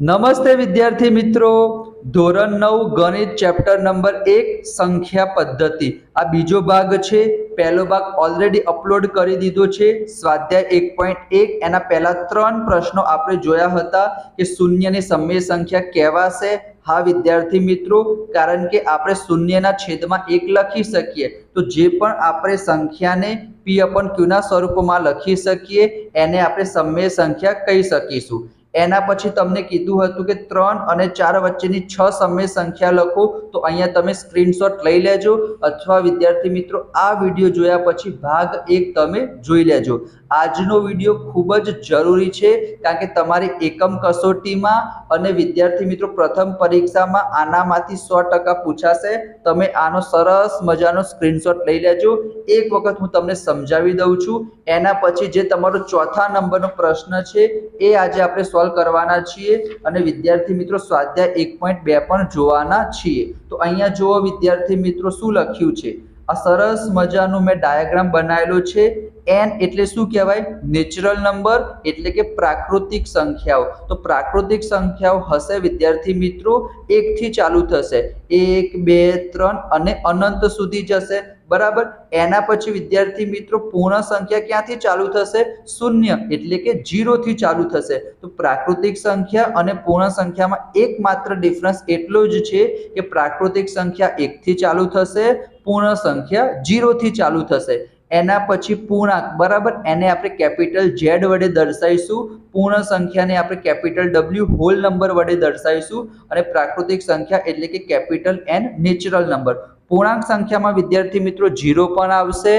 નમસ્તે વિદ્યાર્થી મિત્રો, ધોરણ 9 ગણિત ચેપ્ટર નંબર 1 સંખ્યા પદ્ધતિ આ બીજો ભાગ છે। પહેલો ભાગ ઓલરેડી અપલોડ કરી દીધો છે। સ્વાધ્યાય 1.1 એના પહેલા 3 પ્રશ્નો આપણે જોયા હતા કે શૂન્યની સમય સંખ્યા કહેવાશે। હા વિદ્યાર્થી મિત્રો, કારણ કે આપણે શૂન્યના છેદમાં 1 લખી શકીએ તો જે પણ આપણે સંખ્યાને p/q ના સ્વરૂપમાં લખી શકીએ એને આપણે સમય સંખ્યા કહી શકીશું। એના પછી તમને કીધું હતું કે 3 અને 4 વચ્ચેની 6 સમય સંખ્યા લખો, તો અહીંયા તમે સ્ક્રીનશોટ લઈ લેજો અથવા વિદ્યાર્થી મિત્રો આ વિડિયો જોયા પછી ભાગ 1 તમે જોઈ લેજો। આજનો વિડિયો ખૂબ જ જરૂરી છે કારણ કે તમારી એકમ કસોટીમાં અને વિદ્યાર્થી મિત્રો પ્રથમ પરીક્ષામાં આનામાંથી 100% પૂછાશે। તમે આનો સરસ મજાનો સ્ક્રીનશોટ લઈ લેજો। એક વખત હું તમને સમજાવી દઉં છું, એના પછી જે તમારો ચોથા નંબરનો પ્રશ્ન છે એ આજે આપણે સોલ્વ કરવાના છીએ અને વિદ્યાર્થી મિત્રો સ્વાધ્યાય 1.2 પણ જોવાના છીએ। તો અહીંયા જુઓ વિદ્યાર્થી મિત્રો શું લખ્યું છે, આ સરસ મજાનું મેં ડાયાગ્રામ બનાવેલો છે। n એટલે શું કહેવાય? નેચરલ નંબર એટલે કે પ્રાકૃતિક સંખ્યાઓ। તો પ્રાકૃતિક સંખ્યાઓ હશે વિદ્યાર્થી મિત્રો 1 થી ચાલુ થશે, 1 2 3 અને અનંત સુધી જશે, બરાબર। એના પછી વિદ્યાર્થી મિત્રો પૂર્ણ સંખ્યા ક્યાંથી ચાલુ થશે? શૂન્ય એટલે કે 0 થી ચાલુ થશે। તો પ્રાકૃતિક સંખ્યા અને પૂર્ણ સંખ્યામાં એકમાત્ર ડિફરન્સ એટલો જ છે કે પ્રાકૃતિક સંખ્યા 1 થી ચાલુ થશે, પૂર્ણ સંખ્યા 0 થી ચાલુ થશે। એના પછી પૂર્ણાંક, બરાબર, એને આપણે કેપિટલ Z વડે દર્શાવીશું, પૂર્ણ સંખ્યાને આપણે કેપિટલ W હોલ નંબર વડે દર્શાવીશું અને પ્રાકૃતિક સંખ્યા એટલે કે કેપિટલ N નેચરલ નંબર। પૂર્ણાંક સંખ્યામાં વિદ્યાર્થી મિત્રો 0 પણ આવશે,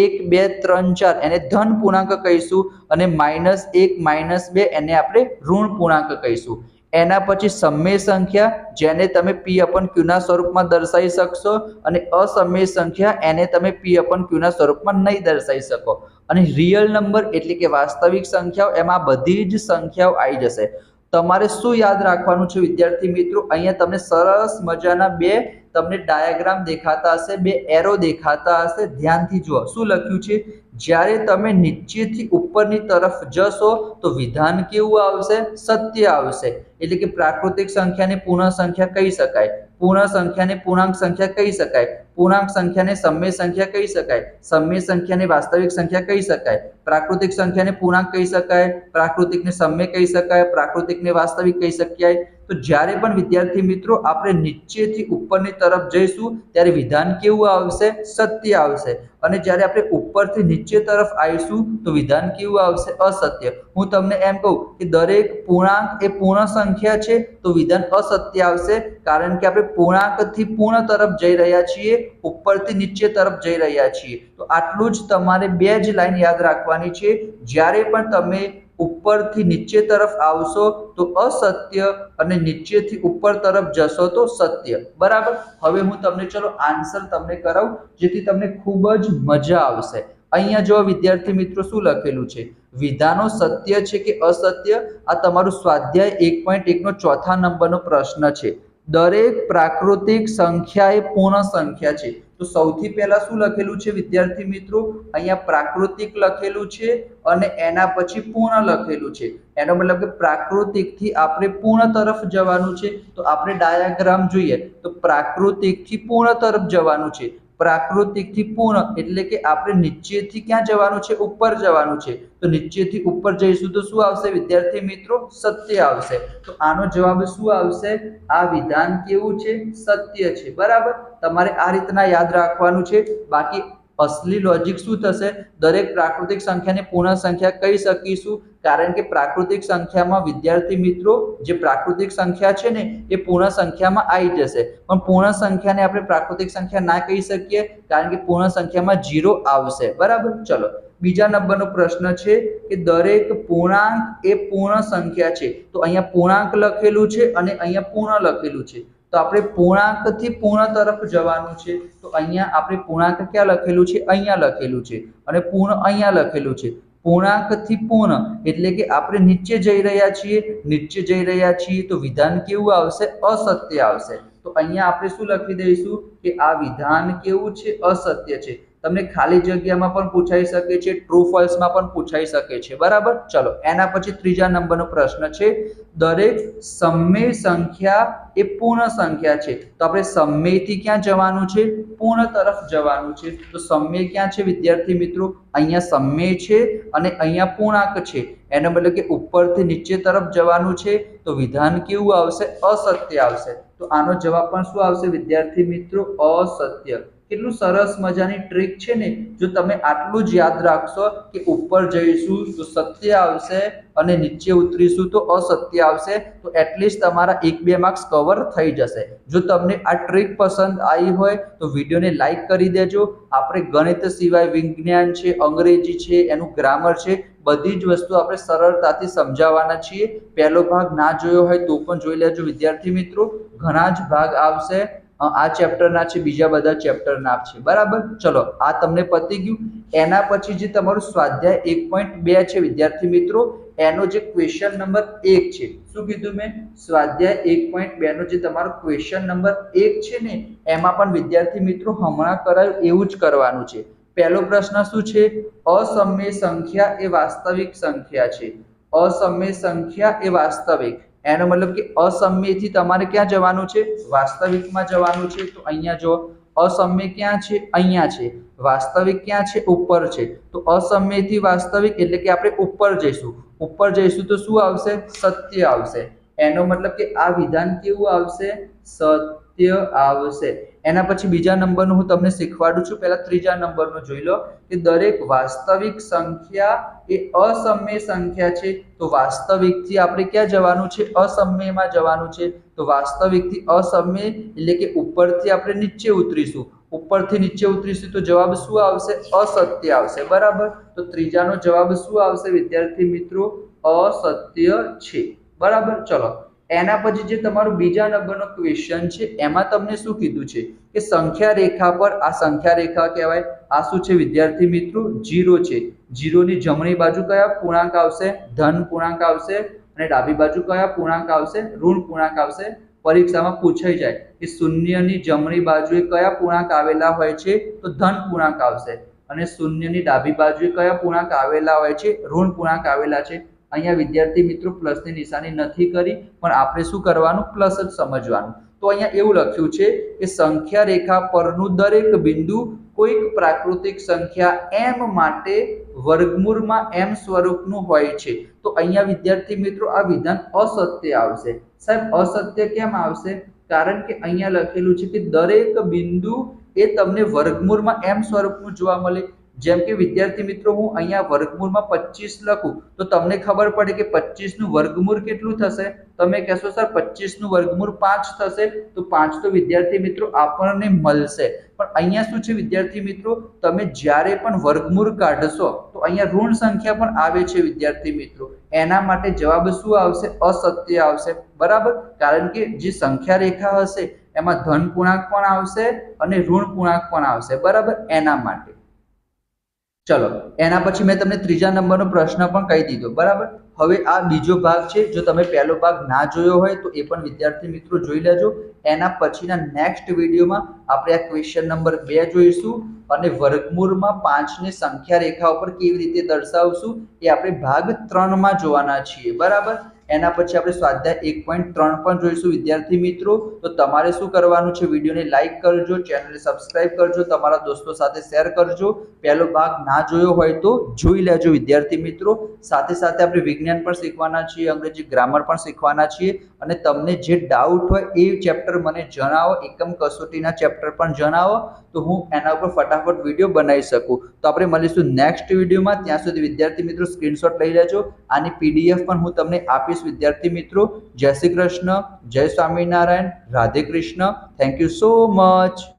1 2 3 4 એને ધન પૂર્ણાંક કહીશું અને -1 -2 એને આપણે ઋણ પૂર્ણાંક કહીશું। એના પછી સમય સંખ્યા જેને તમે p/q ના સ્વરૂપમાં દર્શાવી શકશો અને અસમય સંખ્યા એને તમે p/q ના સ્વરૂપમાં નહીં દર્શાવી શકો। અને રિયલ નંબર એટલે કે વાસ્તવિક સંખ્યાઓ, એમાં બધી જ સંખ્યાઓ આવી જશે। તમારે શું યાદ રાખવાનું છે વિદ્યાર્થી મિત્રો? અહીંયા તમને સરસ મજાના બે તમને ડાયાગ્રામ દેખાતા હશે, બે એરો દેખાતા હશે, ધ્યાનથી જુઓ શું લખ્યું છે। જ્યારે તમે નીચેથી ઉપરની તરફ જશો તો વિધાન કેવું આવશે? સત્ય આવશે। એટલે કે પ્રાકૃતિક સંખ્યાને પૂર્ણ સંખ્યા કહી શકાય, પૂર્ણ સંખ્યાને પૂર્ણાંક સંખ્યા કહી શકાય, પૂર્ણાંક સંખ્યાને સમય સંખ્યા કહી શકાય, સમય સંખ્યાને વાસ્તવિક સંખ્યા કહી શકાય, પ્રાકૃતિક સંખ્યાને પૂર્ણાંક કહી શકાય, પ્રાકૃતિકને સમય કહી શકાય, પ્રાકૃતિકને વાસ્તવિક કહી શકાય। તો જ્યારે પણ વિદ્યાર્થી મિત્રો આપણે નીચેથી ઉપરની તરફ જઈશું ત્યારે વિધાન કેવું આવશે? સત્ય આવશે। અને જ્યારે આપણે ઉપરથી નીચે તરફ આવીશું તો વિધાન કેવું આવશે? અસત્ય। હું તમને એમ કહું કે દરેક પૂર્ણાંક એ પૂર્ણ સંખ્યા છે તો વિધાન અસત્ય આવશે, કારણ કે આપણે પૂર્ણાંકથી પૂર્ણ તરફ જઈ રહ્યા છીએ, ઉપરથી નીચે તરફ જઈ રહ્યા છીએ। તો આટલું જ તમારે બે જ લાઈન યાદ રાખવાની છે। જ્યારે પણ તમે ઉપરથી નીચે તરફ આવશો તો અસત્ય અને નીચેથી ઉપર તરફ જશો તો સત્ય, બરાબર। હવે હું તમને ચલો આન્સર તમને કરાવું જેથી તમને ખૂબ જ મજા આવશે। અહીંયા જો વિદ્યાર્થી મિત્રો શું લખેલું છે, વિધાનો સત્ય છે કે અસત્ય? આ તમારું સ્વાધ્યાય 1.1 નો ચોથા નંબરનો પ્રશ્ન છે। દરેક પ્રાકૃતિક સંખ્યા એ પૂર્ણ સંખ્યા છે। તો સૌથી પહેલા શું લખેલું છે વિદ્યાર્થી મિત્રો? અહીંયા પ્રાકૃતિક લખેલું છે અને એના પછી પૂર્ણ લખેલું છે। એનો મતલબ કે પ્રાકૃતિક થી આપણે પૂર્ણ તરફ જવાનું છે। તો આપણે ડાયાગ્રામ જોઈએ તો પ્રાકૃતિક થી પૂર્ણ તરફ જવાનું છે, પ્રાકૃતિક થી પૂર્ણ એટલે કે આપણે નીચેથી ક્યાં જવાનું છે? ઉપર જવાનું છે। તો નીચેથી ઉપર જઈશું તો શું આવશે વિદ્યાર્થી મિત્રો? સત્ય આવશે। તો આનો જવાબ શું આવશે? આ વિધાન કેવું છે? સત્ય છે, બરાબર। તમારે આ રીતના યાદ રાખવાનું છે। બાકી અસલી લોજિક શું થશે? દરેક પ્રાકૃતિક સંખ્યાને પૂર્ણ સંખ્યા કહી શકીશું, કારણ કે પ્રાકૃતિક સંખ્યામાં વિદ્યાર્થી મિત્રો જે પ્રાકૃતિક સંખ્યા છે ને એ પૂર્ણ સંખ્યામાં આવી જશે, પણ પૂર્ણ સંખ્યાને આપણે પ્રાકૃતિક સંખ્યા ના કહી શકીએ કારણ કે પૂર્ણ સંખ્યામાં 0 આવશે, બરાબર। ચલો બીજા નંબરનો પ્રશ્ન છે કે દરેક પૂર્ણાંક એ પૂર્ણ સંખ્યા છે। તો અહીંયા પૂર્ણાંક લખેલું છે અને અહીંયા પૂર્ણ લખેલું છે। તો આપણે પૂર્ણાંકથી પૂર્ણ તરફ જવાનું છે। તો અહીંયા આપણે પૂર્ણાંક ક્યાં લખેલું છે? અહીંયા લખેલું છે અને પૂર્ણ અહીંયા લખેલું છે। પૂર્ણાંકથી પૂર્ણ એટલે કે આપણે નીચે જઈ રહ્યા છીએ, નીચે જઈ રહ્યા છીએ તો વિધાન કેવું આવશે? અસત્ય આવશે। તો અહીંયા આપણે શું લખી દઈશું કે આ વિધાન કેવું છે? અસત્ય છે। તમને ખાલી જગ્યામાં પણ પૂછાઈ શકે છે, ટ્રુ ફોલ્સમાં પણ પૂછાઈ શકે છે, બરાબર. ચલો એના પછી ત્રીજા નંબરનો પ્રશ્ન છે, દરેક સમમેય સંખ્યા એ પૂર્ણ સંખ્યા છે. તો આપણે સમમેયથી ક્યાં જવાનું છે? પૂર્ણ તરફ જવાનું છે. તો સમમેય ક્યાં છે વિદ્યાર્થી મિત્રો? અહીંયા સમમેય છે અને અહીંયા પૂર્ણાંક છે. એનો મતલબ કે ઉપરથી નીચે તરફ જવાનું છે. તો વિધાન કેવું આવશે? અસત્ય આવશે. તો આનો જવાબ પણ શું આવશે વિદ્યાર્થી મિત્રો? અસત્ય. કેટલું સરસ મજાની ટ્રીક છે ને. જો તમે આટલું જ યાદ રાખશો કે ઉપર જઈશું તો સત્ય આવશે અને નીચે ઉતરીશું તો અસત્ય આવશે, તો એટલીસ્ટ તમારા 1-2 માર્ક્સ કવર થઈ જશે. જો તમને આ ટ્રીક પસંદ આવી હોય તો વિડીયોને લાઈક કરી દેજો. આપણે ગણિત સિવાય વિજ્ઞાન છે, અંગ્રેજી છે, એનું ગ્રામર છે, બધી જ વસ્તુ આપણે સરળતાથી સમજાવવાના છીએ. પહેલો ભાગ ના જોયો હોય તો પણ જોઈ લેજો વિદ્યાર્થી મિત્રો. ઘણા જ ભાગ આવશે, આ ચેપ્ટરના છે, બીજા બધા ચેપ્ટરના છે, બરાબર. ચલો આ તમને પતી ગયું. એના પછી જે તમારું સ્વાધ્યાય 1.2 છે વિદ્યાર્થી મિત્રો, એનો જે ક્વેશ્ચન નંબર 1 છે, શું કીધું મેં? સ્વાધ્યાય 1.2 નો જે તમારો ક્વેશ્ચન નંબર 1 છે ને, એમાં પણ વિદ્યાર્થી મિત્રો હમણાં કરાયું એવું જ કરવાનું છે. પહેલો પ્રશ્ન શું છે? અસમય સંખ્યા એ વાસ્તવિક સંખ્યા છે. અસમય સંખ્યા એ વાસ્તવિક, એનો મતલબ કે અસમયથી તમારે ક્યાં જવાનું છે? વાસ્તવિકમાં જવાનું છે. તો અહીંયા જો અસમય ક્યાં છે? અહીંયા છે. વાસ્તવિક ક્યાં છે? ઉપર છે. તો અસમયથી વાસ્તવિક એટલે કે આપણે ઉપર જઈશું. ઉપર જઈશું તો શું આવશે? સત્ય આવશે. એનો મતલબ કે આ વિધાન કેવું આવશે? સત્ય આવશે. એના પછી બીજા નંબરનું હું તમને શીખવાડું છું. પહેલા ત્રીજા નંબરનું જોઈ લો કે દરેક વાસ્તવિક સંખ્યા એ અસમય સંખ્યા છે. તો વાસ્તવિકથી આપણે ક્યાં જવાનું છે? અસમયમાં જવાનું છે. તો વાસ્તવિકથી અસમય એટલે કે ઉપરથી આપણે નીચે ઉતરીશું. ઉપરથી નીચે ઉતરીશું તો જવાબ શું આવશે? અસત્ય આવશે, બરાબર. તો ત્રીજાનો જવાબ શું આવશે વિદ્યાર્થી મિત્રો? અસત્ય છે, બરાબર. ચલો એના પછી જે તમારું બીજા નંબરનો ક્વેશ્ચન છે, એમાં તમને શું કીધું છે કે સંખ્યા રેખા પર, આ સંખ્યા રેખા કહેવાય. આ શું છે વિદ્યાર્થી મિત્રો? 0 છે. 0 ની જમણી બાજુ કયા પૂર્ણાંક આવશે? ધન પૂર્ણાંક આવશે. અને ડાબી બાજુ કયા પૂર્ણાંક આવશે? ઋણ પૂર્ણાંક આવશે. પરીક્ષામાં પૂછાઈ જાય કે શૂન્યની જમણી બાજુએ કયા પૂર્ણાંક આવેલા હોય છે? તો ધન પૂર્ણાંક આવશે. અને શૂન્યની ડાબી બાજુએ કયા પૂર્ણાંક આવેલા હોય છે? ઋણ પૂર્ણાંક આવેલા છે. અહીંયા વિદ્યાર્થી મિત્રો પ્લસની નિશાની નથી કરી, પણ આપણે શું કરવાનું? પ્લસ જ સમજવાનું. તો અહીંયા એવું લખ્યું છે કે સંખ્યા રેખા પરનું દરેક બિંદુ કોઈક પ્રાકૃતિક સંખ્યા m માટે વર્ગમૂળમાં m સ્વરૂપનું હોય છે. તો અહીંયા વિદ્યાર્થી મિત્રો આ વિધાન અસત્ય આવશે. સાહેબ અસત્ય કેમ આવશે? કારણ કે અહીંયા લખેલું છે કે દરેક બિંદુ એ તમને વર્ગમૂળમાં m સ્વરૂપનું જોવા મળે. જેમ કે વિદ્યાર્થી મિત્રો હું અહીંયા વર્ગમૂળમાં 25 લખું તો તમને ખબર પડે કે 25 નું વર્ગમૂળ કેટલું થશે? તમે કહેશો સર 25 નું વર્ગમૂળ 5 થશે. તો 5 તો વિદ્યાર્થી મિત્રો આપણને મળશે. પણ અહીંયા શું છે વિદ્યાર્થી મિત્રો? તમે જ્યારે પણ વર્ગમૂળ કાઢશો તો અહીંયા ઋણ સંખ્યા પણ આવે છે વિદ્યાર્થી મિત્રો. એના માટે જવાબ શું આવશે? અસત્ય આવશે, બરાબર. કારણ કે જે સંખ્યા રેખા હશે એમાં ધન પૂર્ણાંક પણ આવશે અને ઋણ પૂર્ણાંક પણ આવશે, બરાબર. એના માટે ચલો એના પછી મેં તમને ત્રીજા નંબરનો પ્રશ્ન પણ કહી દીધો, બરાબર. હવે આ બીજો ભાગ છે. જો તમે પહેલો ભાગ ના જોયો હોય તો એ પણ વિદ્યાર્થી મિત્રો જોઈ લેજો. એના પછીના નેક્સ્ટ વિડીયોમાં આપણે આ ક્વેશ્ચન નંબર 2 જોઈશું અને વર્ગમૂળમાં 5 ની સંખ્યા રેખા ઉપર કેવી રીતે દર્શાવશું એ આપણે ભાગ 3 માં જોવાના છીએ, બરાબર. એના પછી આપણે સ્વાધ્યાય 1.3 પણ જોઈશું વિદ્યાર્થી મિત્રો. તો તમારે શું કરવાનું છે? વિડીયોને લાઈક કરજો, ચેનલને સબસ્ક્રાઇબ કરજો, તમારા દોસ્તો સાથે શેર કરજો. પહેલો ભાગ ના જોયો હોય તો જોઈ લેજો વિદ્યાર્થી મિત્રો. સાથે સાથે આપણે વિજ્ઞાન પણ શીખવાના છીએ, અંગ્રેજી ગ્રામર પણ શીખવાના છીએ. અને તમને જે ડાઉટ હોય એ ચેપ્ટર મને જણાવો, એકમ કસોટીના ચેપ્ટર પણ જણાવો તો હું એના ઉપર ફટાફટ વિડીયો બનાવી શકું. તો આપણે મળીશું નેક્સ્ટ વિડીયોમાં. ત્યાં સુધી વિદ્યાર્થી મિત્રો સ્ક્રીનશોટ લઈ લેજો. આની PDF પણ હું તમને આપીશ વિદ્યાર્થી મિત્રો. જય શ્રી કૃષ્ણ, જય Swaminarayan, Radhe Krishna. Thank you so much.